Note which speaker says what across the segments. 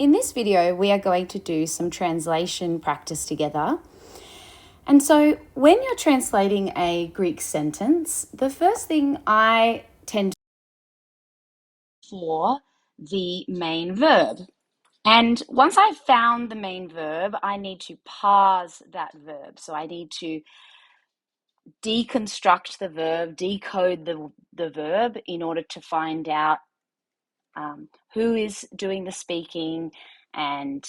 Speaker 1: In this video, we are going to do some translation practice together. And so when you're translating a Greek sentence, the first thing I tend to for the main verb. And once I've found the main verb, I need to parse that verb. So I need to deconstruct the verb, decode the verb in order to find out who is doing the speaking and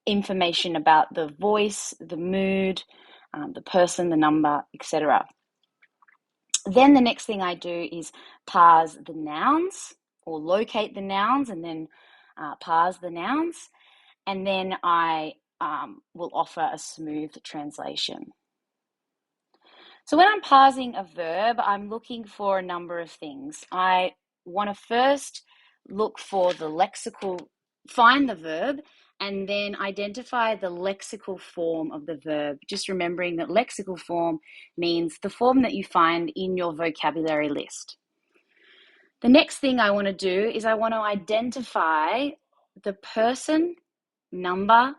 Speaker 1: information about the voice, the mood, the person, the number, etc. Then the next thing I do is parse the nouns or locate the nouns and then parse the nouns. And then I will offer a smooth translation. So when I'm parsing a verb, I'm looking for a number of things. I want to first look for the lexical, find the verb, and then identify the lexical form of the verb. Just remembering that lexical form means the form that you find in your vocabulary list. The next thing I want to do is I want to identify the person, number,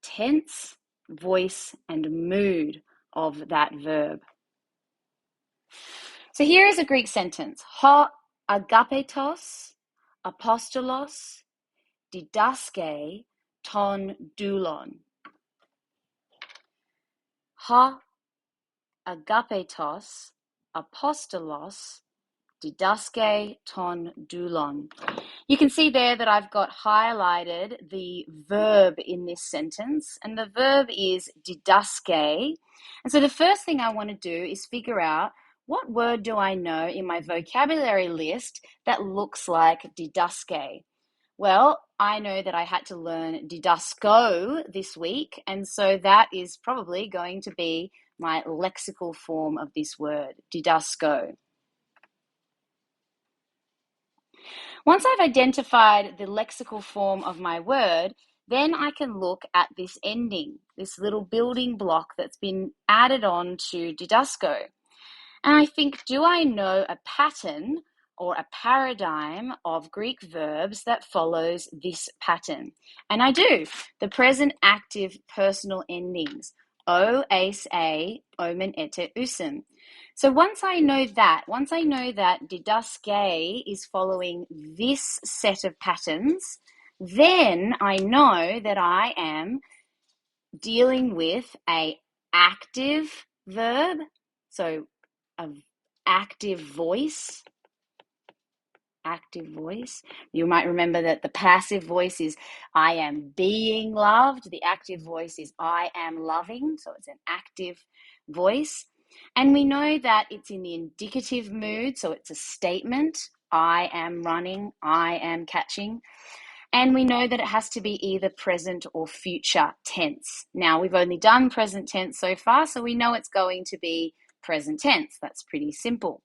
Speaker 1: tense, voice, and mood of that verb. So here is a Greek sentence. Ho agapetos apostolos didaske ton doulon. Ho agapetos apostolos didaske ton doulon. You can see there that I've got highlighted the verb in this sentence, and the verb is didaske. And so the first thing I want to do is figure out what word do I know in my vocabulary list that looks like didaske? Well, I know that I had to learn didasko this week, and so that is probably going to be my lexical form of this word, didasko. Once I've identified the lexical form of my word, then I can look at this ending, this little building block that's been added on to didasko. And I think, do I know a pattern or a paradigm of Greek verbs that follows this pattern? And I do. The present active personal endings, o, ace, a, omen, ete, usen. So once I know that didaske is following this set of patterns, then I know that I am dealing with an active verb, so an active voice. You might remember that the passive voice is I am being loved. The active voice is I am loving. So it's an active voice. And we know that it's in the indicative mood. So it's a statement. I am running. I am catching. And we know that it has to be either present or future tense. Now, we've only done present tense so far, so we know it's going to be present tense. That's pretty simple.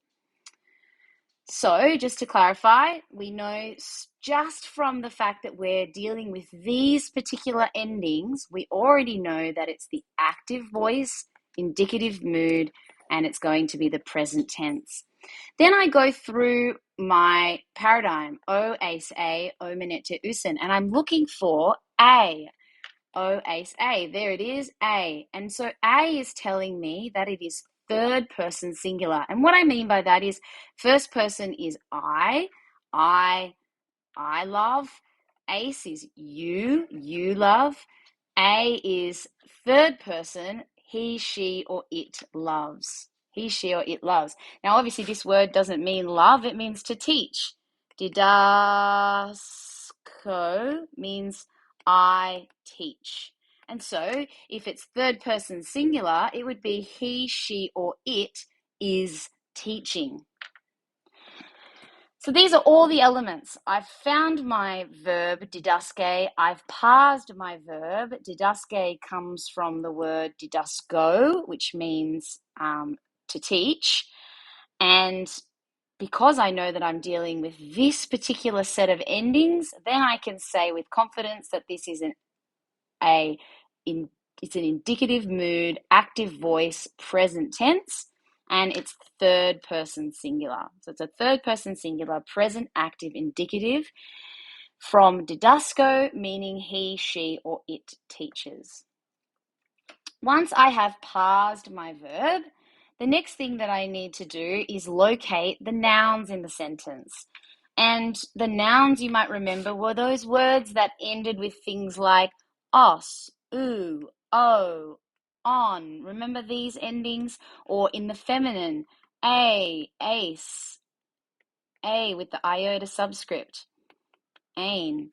Speaker 1: So just to clarify, we know just from the fact that we're dealing with these particular endings, we already know that it's the active voice, indicative mood, and it's going to be the present tense. Then I go through my paradigm, o, ace, a, omen, ete, usen, and I'm looking for a. O, ace, a. There it is, a. And so a is telling me that it is third person singular. And what I mean by that is first person is I love. Ace is you love. A is third person, he, she, or it loves. He, she, or it loves. Now, obviously, this word doesn't mean love. It means to teach. Didasko means I teach. And so if it's third person singular, it would be he, she, or it is teaching. So these are all the elements. I've found my verb didaske. I've parsed my verb. Didaske comes from the word didasko, which means to teach. And because I know that I'm dealing with this particular set of endings, then I can say with confidence that this is it's an indicative mood, active voice, present tense. and it's third person singular. So it's a third person singular, present active indicative from didasco, meaning he, she, or it teaches. Once I have parsed my verb, the next thing that I need to do is locate the nouns in the sentence. And the nouns, you might remember, were those words that ended with things like os, oo, o, on. Remember these endings? Or in the feminine, a, ace, a with the iota subscript, ain.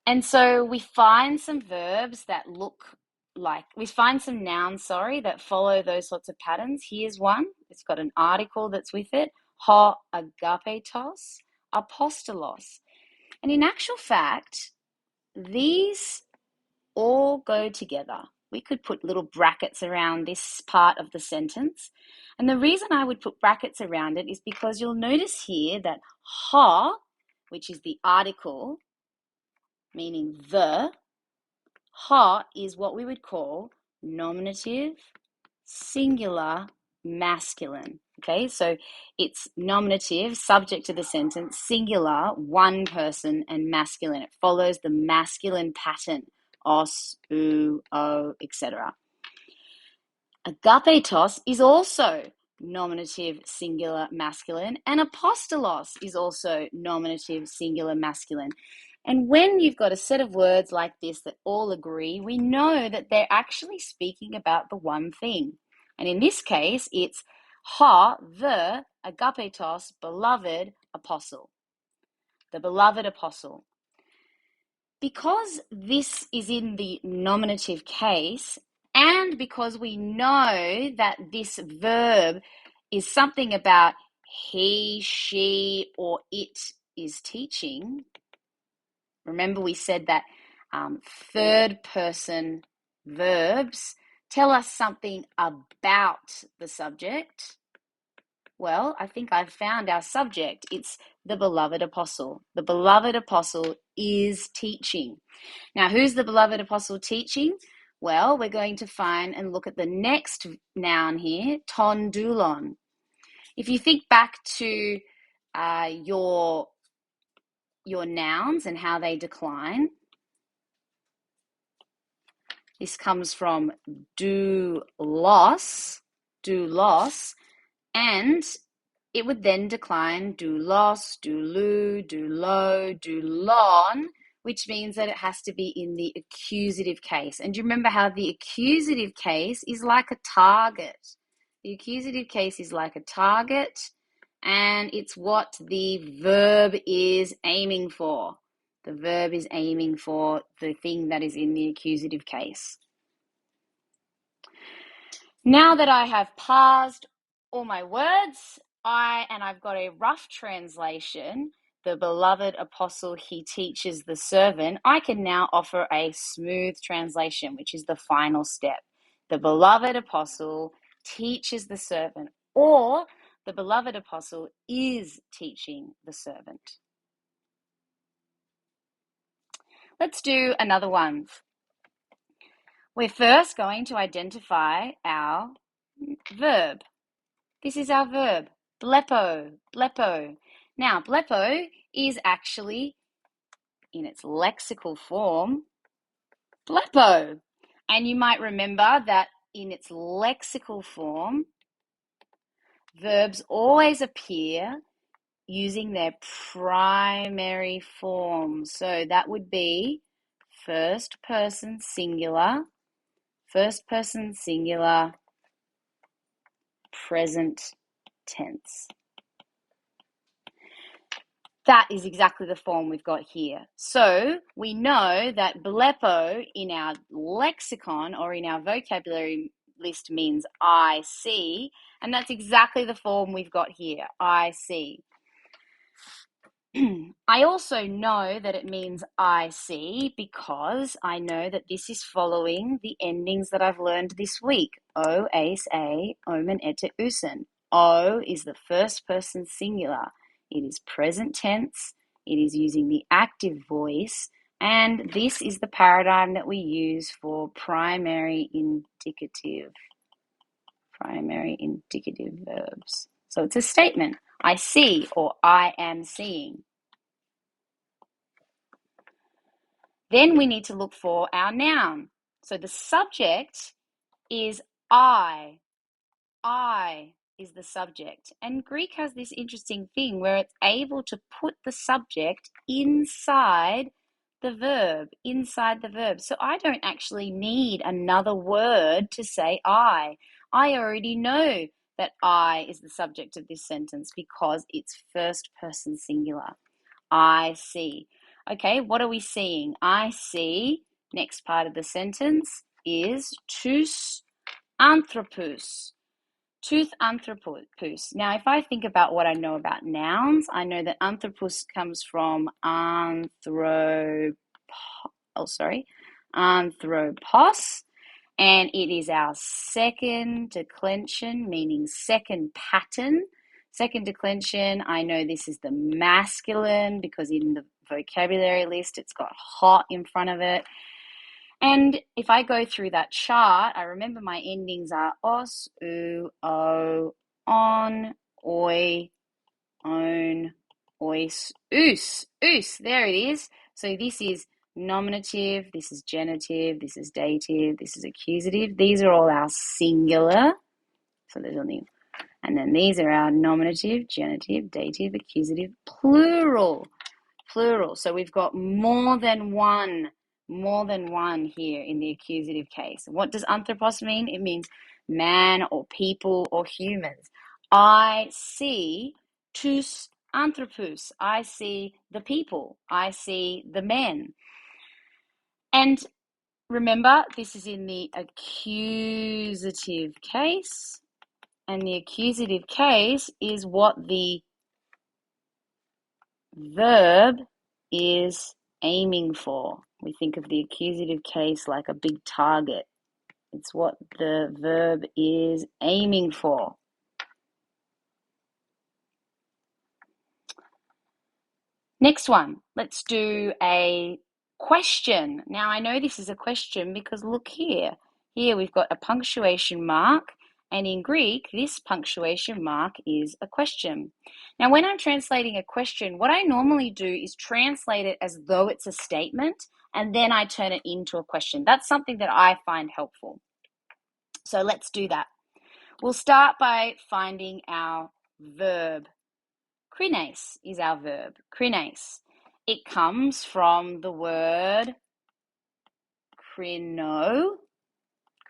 Speaker 1: And so we find some verbs that we find some nouns, that follow those sorts of patterns. Here's one. It's got an article that's with it. Ho agapetos, apostolos. And in actual fact, these all go together. We could put little brackets around this part of the sentence. And the reason I would put brackets around it is because you'll notice here that ho, which is the article, meaning the, ha is what we would call nominative, singular, masculine. Okay, so it's nominative, subject to the sentence, singular, one person, and masculine. It follows the masculine pattern, os, oo, o, etc. Agapetos is also nominative, singular, masculine, and apostolos is also nominative, singular, masculine. And when you've got a set of words like this that all agree, we know that they're actually speaking about the one thing. And in this case, it's ha, the agapetos, beloved apostle. The beloved apostle. Because this is in the nominative case, and because we know that this verb is something about he, she, or it is teaching, remember we said that third person verbs tell us something about the subject. Well, I think I've found our subject. It's the beloved apostle. The beloved apostle is teaching. Now, who's the beloved apostle teaching? Well, we're going to find and look at the next noun here, ton doulon. If you think back to your nouns and how they decline, this comes from doulos, and it would then decline doulos, doulou, doulo, doulon, which means that it has to be in the accusative case. And do you remember how the accusative case is like a target? The accusative case is like a target, and it's what the verb is aiming for. The verb is aiming for the thing that is in the accusative case. Now that I have parsed all my words, I've got a rough translation, the beloved apostle, he teaches the servant, I can now offer a smooth translation, which is the final step. The beloved apostle teaches the servant, or the beloved apostle is teaching the servant. Let's do another one. We're first going to identify our verb. This is our verb, blepo, blepo. Now, blepo is actually, in its lexical form, blepo. And you might remember that in its lexical form, verbs always appear using their primary form. So that would be first person singular, present tense. That is exactly the form we've got here. So we know that blepo in our lexicon or in our vocabulary list means I see, and that's exactly the form we've got here, I see. I also know that it means I see because I know that this is following the endings that I've learned this week. O, ace, a, omen, ete, usen. O is the first person singular. It is present tense. It is using the active voice. And this is the paradigm that we use for primary indicative. primary indicative verbs. So it's a statement. I see or I am seeing. Then we need to look for our noun. So the subject is I. I is the subject. And Greek has this interesting thing where it's able to put the subject inside the verb, So I don't actually need another word to say I. I already know that I is the subject of this sentence because it's first person singular. I see. Okay, what are we seeing? I see, next part of the sentence is tous anthropous. Tooth anthropos. Now, if I think about what I know about nouns, I know that anthropos comes from anthropos, and it is our second declension, meaning second pattern. Second declension, I know this is the masculine because in the vocabulary list, it's got hot in front of it. And if I go through that chart, I remember my endings are os, u, o, on, oi, own, ois, us. There it is. So this is nominative, this is genitive, this is dative, this is accusative. These are all our singular. So there's only, and then these are our nominative, genitive, dative, accusative, plural. So we've got more than one here in the accusative case. What does anthropos mean? It means man or people or humans. I see tous anthropous. I see the people. I see the men. And remember, this is in the accusative case. And the accusative case is what the verb is aiming for. We think of the accusative case like a big target. It's what the verb is aiming for. Next one, let's do a question. Now, I know this is a question because look here. Here we've got a punctuation mark, and in Greek, this punctuation mark is a question. Now, when I'm translating a question, what I normally do is translate it as though it's a statement, and then I turn it into a question. That's something that I find helpful. So let's do that. We'll start by finding our verb. Krines is our verb. Krines. It comes from the word krino,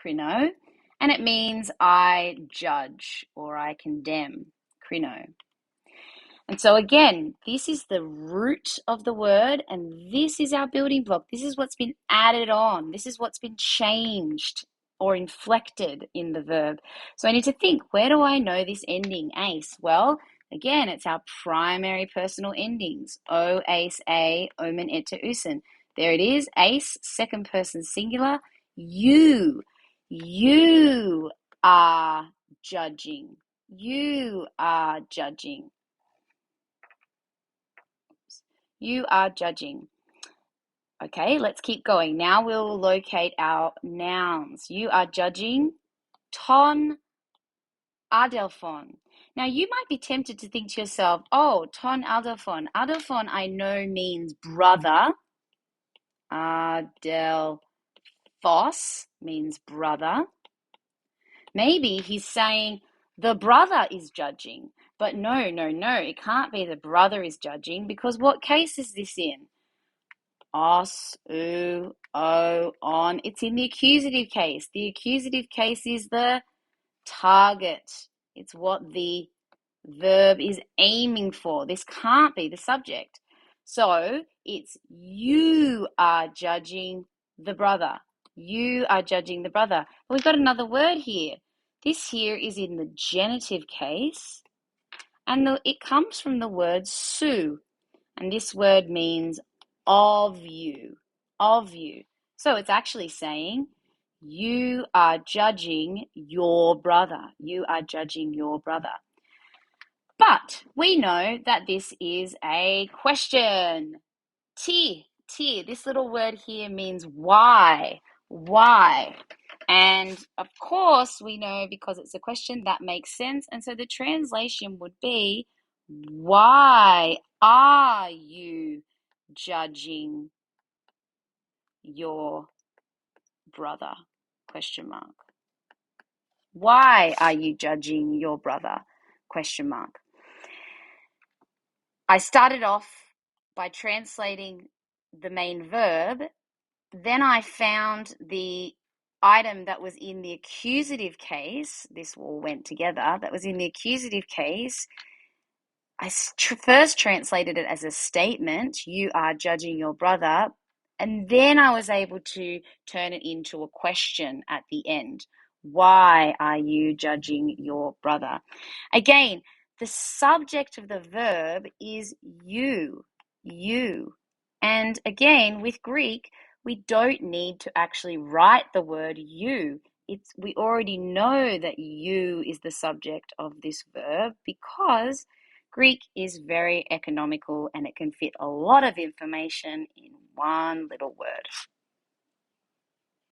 Speaker 1: and it means I judge or I condemn. Krino. And so again, this is the root of the word, and this is our building block. This is what's been added on. This is what's been changed or inflected in the verb. So I need to think, where do I know this ending, ace? Well, again, it's our primary personal endings. O, ace, a, omen, ette, usen. There it is, ace, second person singular. You are judging. You are judging. You are judging. Okay, let's keep going. Now we'll locate our nouns. You are judging ton adelphon. Now you might be tempted to think to yourself, oh, ton adelphon. Adelphon I know means brother. Adelphos means brother. Maybe he's saying the brother is judging. But no, it can't be the brother is judging because what case is this in? Os, u, o, on. It's in the accusative case. The accusative case is the target. It's what the verb is aiming for. This can't be the subject. So it's you are judging the brother. You are judging the brother. But we've got another word here. This here is in the genitive case, and it comes from the word su, and this word means of you. So it's actually saying you are judging your brother. You are judging your brother. But we know that this is a question. T, this little word here means why. And of course, we know because it's a question that makes sense. And so the translation would be, why are you judging your brother? Question mark. Why are you judging your brother? Question mark. I started off by translating the main verb. Then I found the item that was in the accusative case. This all went together. That was in the accusative case. I first translated it as a statement, you are judging your brother, and then I was able to turn it into a question at the end. Why are you judging your brother? Again, the subject of the verb is you. And again, with Greek, we don't need to actually write the word you. We already know that you is the subject of this verb because Greek is very economical and it can fit a lot of information in one little word.